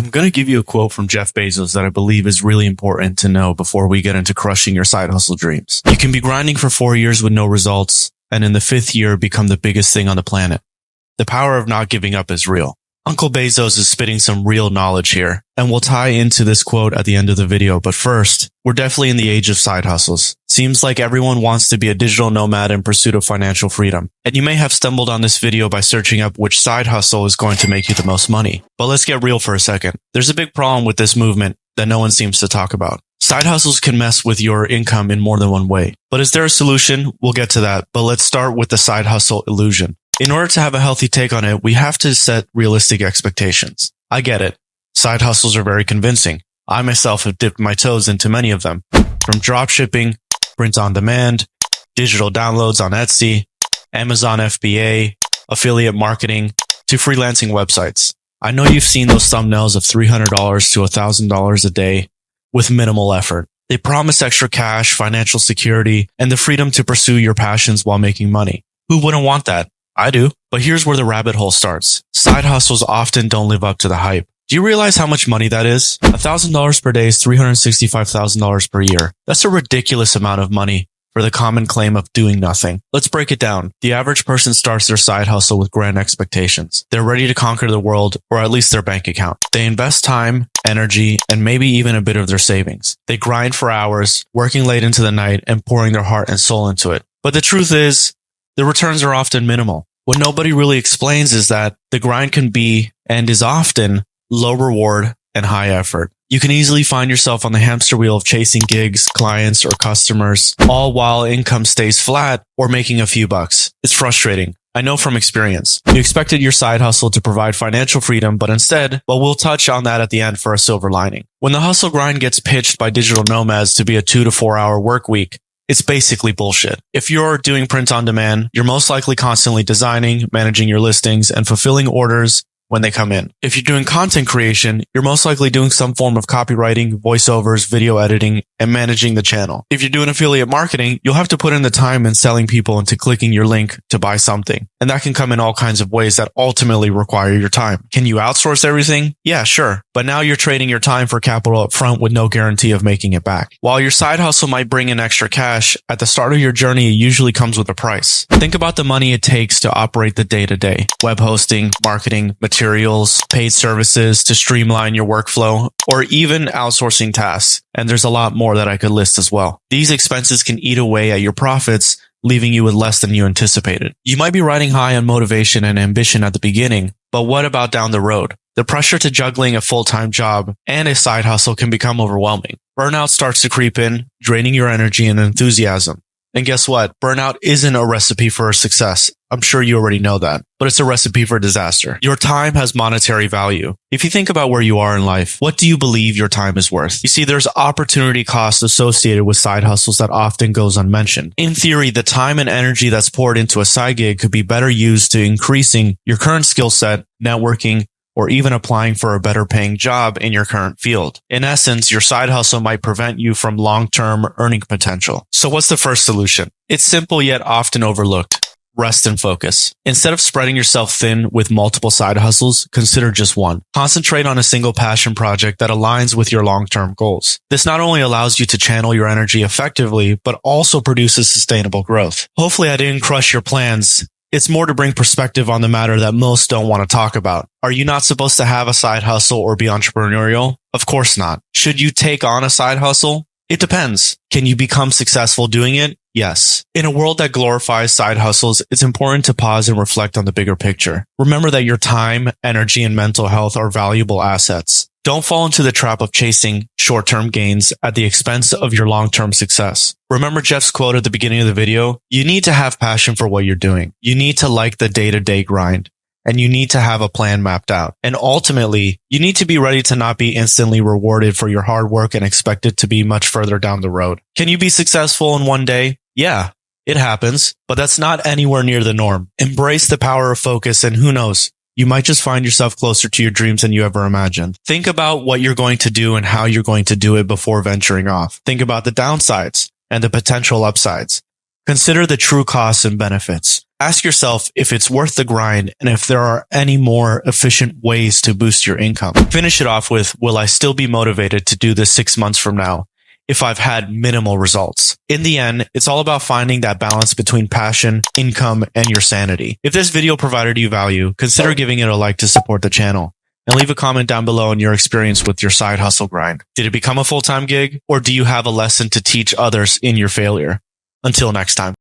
I'm going to give you a quote from Jeff Bezos that I believe is really important to know before we get into crushing your side hustle dreams. You can be grinding for 4 years with no results, and in the 5th year become the biggest thing on the planet. The power of not giving up is real. Uncle Bezos is spitting some real knowledge here, and we'll tie into this quote at the end of the video. But first, we're definitely in the age of side hustles. Seems like everyone wants to be a digital nomad in pursuit of financial freedom. And you may have stumbled on this video by searching up which side hustle is going to make you the most money. But let's get real for a second. There's a big problem with this movement that no one seems to talk about. Side hustles can mess with your income in more than one way. But is there a solution? We'll get to that. But let's start with the side hustle illusion. In order to have a healthy take on it, we have to set realistic expectations. I get it. Side hustles are very convincing. I myself have dipped my toes into many of them. From dropshipping, print on demand, digital downloads on Etsy, Amazon FBA, affiliate marketing, to freelancing websites. I know you've seen those thumbnails of $300 to $1,000 a day with minimal effort. They promise extra cash, financial security, and the freedom to pursue your passions while making money. Who wouldn't want that? I do. But here's where the rabbit hole starts. Side hustles often don't live up to the hype. Do you realize how much money that is? $1,000 per day is $365,000 per year. That's a ridiculous amount of money for the common claim of doing nothing. Let's break it down. The average person starts their side hustle with grand expectations. They're ready to conquer the world, or at least their bank account. They invest time, energy, and maybe even a bit of their savings. They grind for hours, working late into the night and pouring their heart and soul into it. But the truth is, the returns are often minimal. What nobody really explains is that the grind can be, and is often, low reward and high effort. You can easily find yourself on the hamster wheel of chasing gigs, clients, or customers, all while income stays flat or making a few bucks. It's frustrating. I know from experience. You expected your side hustle to provide financial freedom, but instead, well, we'll touch on that at the end for a silver lining. When the hustle grind gets pitched by digital nomads to be a 2 to 4 hour work week, it's basically bullshit. If you're doing print on demand, you're most likely constantly designing, managing your listings, and fulfilling orders when they come in. If you're doing content creation, you're most likely doing some form of copywriting, voiceovers, video editing, and managing the channel. If you're doing affiliate marketing, you'll have to put in the time in selling people into clicking your link to buy something. And that can come in all kinds of ways that ultimately require your time. Can you outsource everything? Yeah, sure. But now you're trading your time for capital up front with no guarantee of making it back. While your side hustle might bring in extra cash, at the start of your journey, it usually comes with a price. Think about the money it takes to operate the day-to-day. Web hosting, marketing, materials, paid services to streamline your workflow, or even outsourcing tasks. And there's a lot more that I could list as well. These expenses can eat away at your profits, leaving you with less than you anticipated. You might be riding high on motivation and ambition at the beginning, but what about down the road? The pressure to juggling a full-time job and a side hustle can become overwhelming. Burnout starts to creep in, draining your energy and enthusiasm. And guess what? Burnout isn't a recipe for success. I'm sure you already know that, but it's a recipe for disaster. Your time has monetary value. If you think about where you are in life, what do you believe your time is worth? You see, there's opportunity costs associated with side hustles that often goes unmentioned. In theory, the time and energy that's poured into a side gig could be better used to increasing your current skill set, networking, or even applying for a better paying job in your current field. In essence, your side hustle might prevent you from long-term earning potential. So what's the first solution? It's simple yet often overlooked. Rest and focus. Instead of spreading yourself thin with multiple side hustles, consider just one. Concentrate on a single passion project that aligns with your long-term goals. This not only allows you to channel your energy effectively, but also produces sustainable growth. Hopefully I didn't crush your plans. It's more to bring perspective on the matter that most don't want to talk about. Are you not supposed to have a side hustle or be entrepreneurial? Of course not. Should you take on a side hustle? It depends. Can you become successful doing it? Yes. In a world that glorifies side hustles, it's important to pause and reflect on the bigger picture. Remember that your time, energy, and mental health are valuable assets. Don't fall into the trap of chasing short-term gains at the expense of your long-term success. Remember Jeff's quote at the beginning of the video? You need to have passion for what you're doing. You need to like the day-to-day grind. And you need to have a plan mapped out. And ultimately, you need to be ready to not be instantly rewarded for your hard work and expect it to be much further down the road. Can you be successful in one day? Yeah, it happens, but that's not anywhere near the norm. Embrace the power of focus, and who knows? You might just find yourself closer to your dreams than you ever imagined. Think about what you're going to do and how you're going to do it before venturing off. Think about the downsides and the potential upsides. Consider the true costs and benefits. Ask yourself if it's worth the grind and if there are any more efficient ways to boost your income. Finish it off with, will I still be motivated to do this 6 months from now if I've had minimal results? In the end, it's all about finding that balance between passion, income, and your sanity. If this video provided you value, consider giving it a like to support the channel. And leave a comment down below on your experience with your side hustle grind. Did it become a full-time gig, or do you have a lesson to teach others in your failure? Until next time.